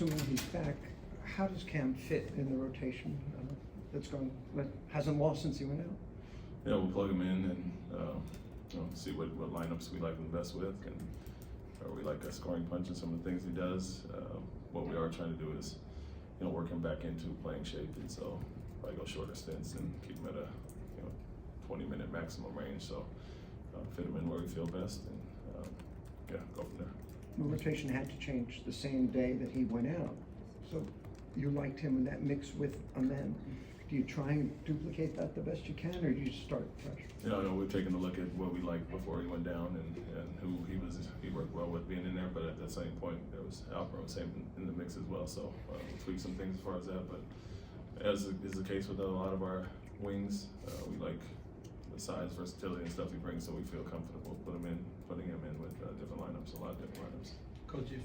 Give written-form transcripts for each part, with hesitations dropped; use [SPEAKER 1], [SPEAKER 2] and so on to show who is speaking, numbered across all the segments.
[SPEAKER 1] assuming he's back, how does Cam fit in the rotation that hasn't lost since he went out?
[SPEAKER 2] Yeah, we'll plug him in and see what lineups we like him best with, and or we like a scoring punch and some of the things he does. What we are trying to do is work him back into playing shape, and so probably go shorter stints and keep him at a 20-minute maximum range. So fit him in where we feel best, and go from there.
[SPEAKER 1] The rotation had to change the same day that he went out, so you liked him in that mix with Amen. Do you try and duplicate that the best you can, or do you start fresh?
[SPEAKER 2] No, we're taking a look at what we liked before he went down and who he worked well with being in there, but at the same point, there was Alperen Sengun in the mix as well, so we'll tweak some things as far as that, but as is the case with a lot of our wings, we like the size, versatility, and stuff he brings, so we feel comfortable putting him in with different lineups, a lot of different lineups.
[SPEAKER 3] Coach, if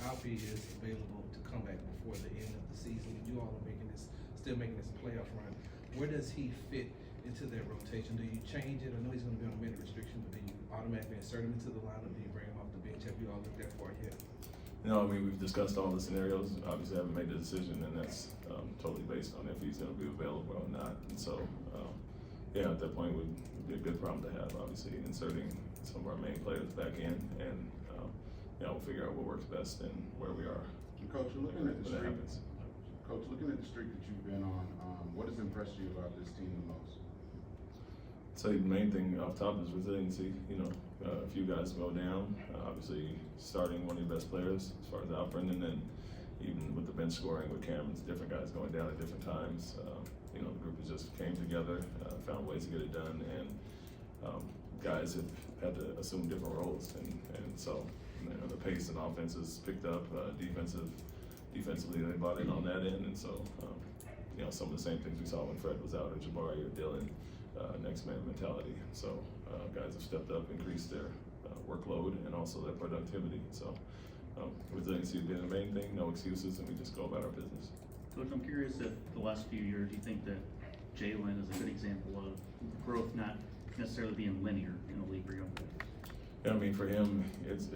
[SPEAKER 3] Alfie is available to come back before the end of the season, and you all are still making this playoff run, where does he fit into that rotation? Do you change it? I know he's going to be on a minute restriction, but do you automatically insert him into the lineup? Do you bring him off the bench? Have you all looked that far yet?
[SPEAKER 2] No, I mean, we've discussed all the scenarios. Obviously, I haven't made the decision, and that's totally based on if he's going to be available or not. And so, at that point, would be a good problem to have. Obviously, inserting some of our main players back in, and we'll figure out what works best and where we are.
[SPEAKER 4] Coach, looking at the streak that you've been on, what has impressed you about this team the most?
[SPEAKER 2] I'd say the main thing off top is resiliency. A few guys go down. Obviously, starting one of your best players as far as Alperen, and then even with the bench scoring with Cam, it's different guys going down at different times. The group has just came together, found ways to get it done, and guys have had to assume different roles, and so the pace and offense has picked up. Defensively, they bought in on that end, and so some of the same things we saw when Fred was out, or Jabari or Dylan, next man mentality. So guys have stepped up, increased their workload, and also their productivity. So resiliency has been the main thing. No excuses, and we just go about our business.
[SPEAKER 5] Coach, I'm curious if the last few years, you think that Jalen is a good example of growth not necessarily being linear in a league for young players?
[SPEAKER 2] Yeah, I mean, for him, it's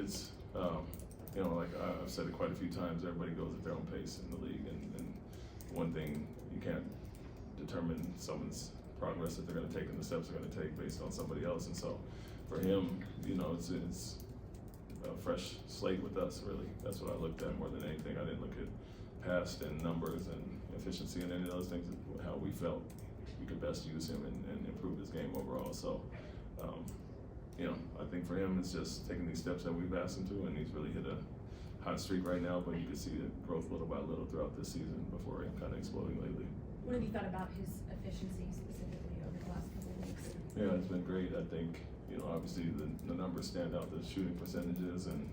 [SPEAKER 2] like I've said it quite a few times, everybody goes at their own pace in the league, and one thing, you can't determine someone's progress that they're going to take and the steps they're going to take based on somebody else. And so for him, it's a fresh slate with us, really. That's what I looked at more than anything. I didn't look at past and numbers and efficiency and any of those things, how we felt we could best use him and improve his game overall. So I think for him, it's just taking these steps that we've asked him to, and he's really hit a hot streak right now, but you can see the growth little by little throughout this season before him kind of exploding lately.
[SPEAKER 6] What have you thought about his efficiency specifically over the last couple of weeks?
[SPEAKER 2] Yeah, it's been great. I think, obviously the numbers stand out, the shooting percentages, and,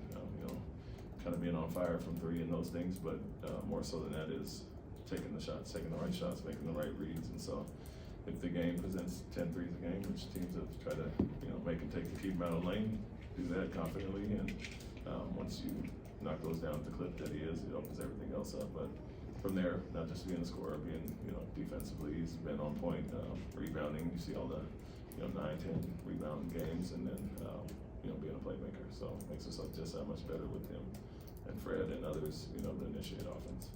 [SPEAKER 2] kind of being on fire from three and those things, but more so than that is taking the shots, taking the right shots, making the right reads. And so if the game presents 10 threes a game, which teams have tried to, make and take to keep him out of the lane, do that confidently. And once you knock those down at the clip that he is, it opens everything else up. But from there, not just being a scorer, being, defensively, he's been on point, rebounding. You see all the, 9, 10 rebound games, and then, being a playmaker. So it makes us just that much better with him and Fred and others, to initiate offense.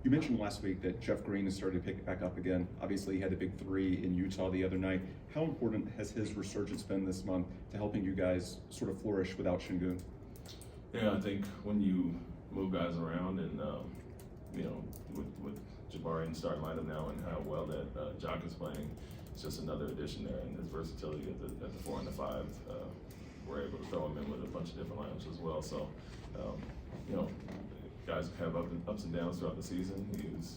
[SPEAKER 7] You mentioned last week that Jeff Green has started to pick it back up again. Obviously, he had a big three in Utah the other night. How important has his resurgence been this month to helping you guys sort of flourish without Sengun?
[SPEAKER 2] Yeah, I think when you move guys around and, with Jabari in the starting lineup now and how well that Jock is playing, it's just another addition there, and his versatility at the 4 and the 5. We're able to throw him in with a bunch of different lineups as well. So, guys have ups and downs throughout the season. He was,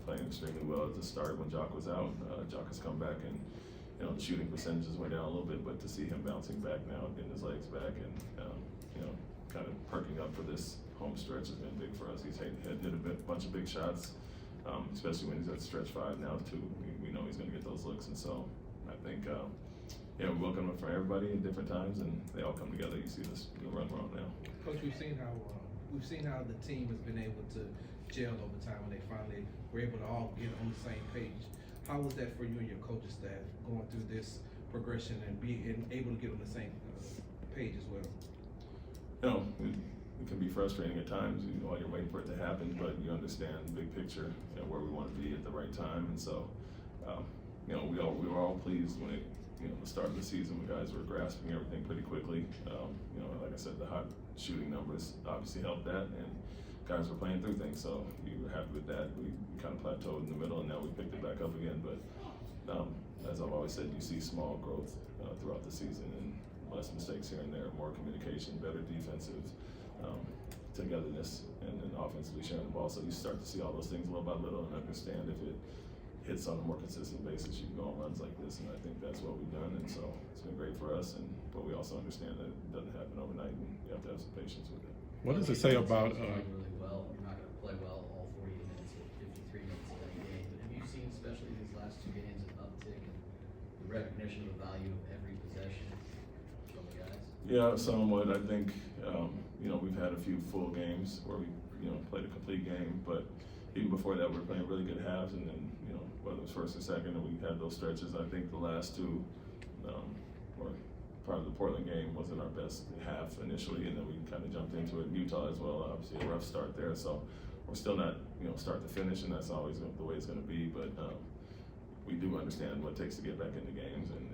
[SPEAKER 2] playing extremely well at the start when Jock was out. Jock has come back, and the shooting percentages went down a little bit, but to see him bouncing back now, getting his legs back, and kind of perking up for this home stretch has been big for us. He's hit a bunch of big shots, especially when he's at stretch 5 now too. We know he's going to get those looks, and so I think we welcome him for everybody at different times, and they all come together. You see this run we're on now.
[SPEAKER 3] Coach, we've seen how the team has been able to gel over time when they finally were able to all get on the same page. How was that for you and your coaching staff going through this progression and being able to get on the same page as well?
[SPEAKER 2] it can be frustrating at times, while you're waiting for it to happen, but you understand the big picture, where we want to be at the right time. And so, we were all pleased when the start of the season, the guys were grasping everything pretty quickly. Like I said, the hot shooting numbers obviously helped that, and guys were playing through things, so we were happy with that. We kind of plateaued in the middle, and now we picked it back up again. But as I've always said, you see small growth throughout the season, and less mistakes here and there, more communication, better defensive togetherness, and then offensively sharing the ball. So you start to see all those things little by little, and understand if it hits on a more consistent basis, you can go on runs like this, and I think that's what we've done. And so it's been great for us, but we also understand that it doesn't happen overnight, and you have to have some patience with it.
[SPEAKER 8] What does it say about?
[SPEAKER 9] Really well. You're not going to play well all 40 minutes or 53 minutes of any game. But have you seen, especially these last 2 games, an uptick in the recognition of the value of every possession from the guys?
[SPEAKER 2] Yeah, somewhat. I think we've had a few full games where we played a complete game, but even before that, we were playing really good halves, and then whether it was first or second, and we had those stretches. I think the last 2, or part of the Portland game, wasn't our best half initially, and then we kind of jumped into it. Utah as well, obviously a rough start there, so we're still not start to finish, and that's always the way it's going to be. But we do understand what it takes to get back into games, and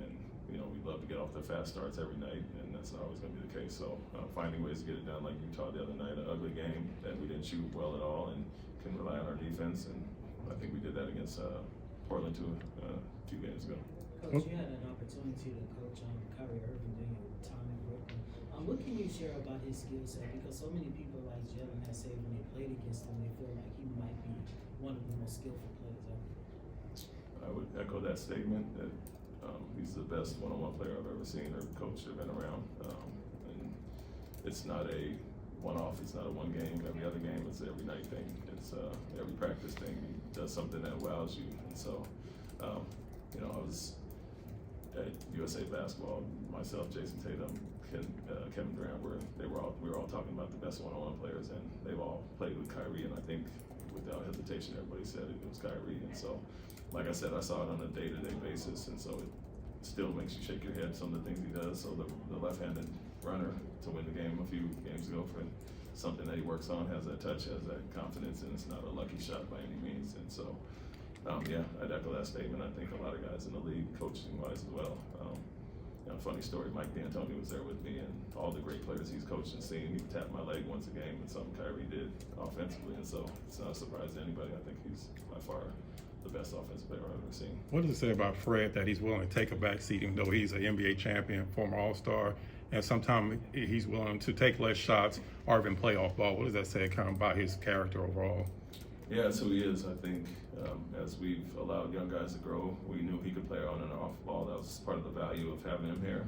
[SPEAKER 2] we'd love to get off the fast starts every night, and that's not always going to be the case. So finding ways to get it done, like Utah the other night, an ugly game that we didn't shoot well at all, and can rely on our defense, and I think we did that against Portland too a few games ago.
[SPEAKER 10] Coach, you had an opportunity to coach Kyrie Irving during your time in Brooklyn. What can you share about his skill set? Because so many people like Jalen have said when they played against him, they feel like he might be one of the most skillful players ever.
[SPEAKER 2] I would echo that statement that he's the best one-on-one player I've ever seen or coached or been around. And it's not a one-off, it's not a one game, every other game, it's every night thing. It's every practice thing. He does something that wows you. And so, I was at USA Basketball, myself, Jason Tatum, Kevin Durant, we were all talking about the best one-on-one players, and they've all played with Kyrie, and I think without hesitation, everybody said it was Kyrie. And so, like I said, I saw it on a day-to-day basis, and so it still makes you shake your head, some of the things he does. So the left-handed runner to win the game a few games ago, for something that he works on, has that touch, has that confidence, and it's not a lucky shot by any means. And so, I'd echo that statement. I think a lot of guys in the league, coaching-wise as well. Funny story, Mike D'Antoni was there with me, and all the great players he's coached and seen, he tapped my leg once a game, and something Kyrie did offensively. And so it's not a surprise to anybody. I think he's by far the best offensive player I've ever seen.
[SPEAKER 8] What does it say about Fred that he's willing to take a back seat, even though he's an NBA champion, former All-Star, and sometimes he's willing to take less shots or even playoff ball? What does that say kind of about his character overall?
[SPEAKER 2] Yeah, that's who he is. I think as we've allowed young guys to grow, we knew he could play on and off ball. That was part of the value of having him here.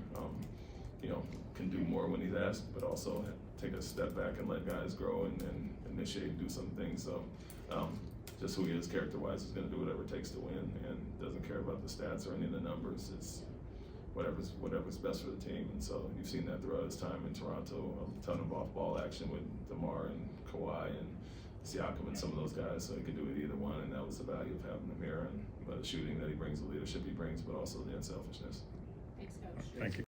[SPEAKER 2] Can do more when he's asked, but also take a step back and let guys grow and initiate and do some things. So just who he is character-wise, he's going to do whatever it takes to win, and doesn't care about the stats or any of the numbers. It's whatever's best for the team. And so you've seen that throughout his time in Toronto, a ton of off-ball action with DeMar and Kawhi and Siakam and some of those guys, so he could do it either one, and that was the value of having him here, and the shooting that he brings, the leadership he brings, but also the unselfishness.
[SPEAKER 6] Thanks, Coach.
[SPEAKER 8] Thank you.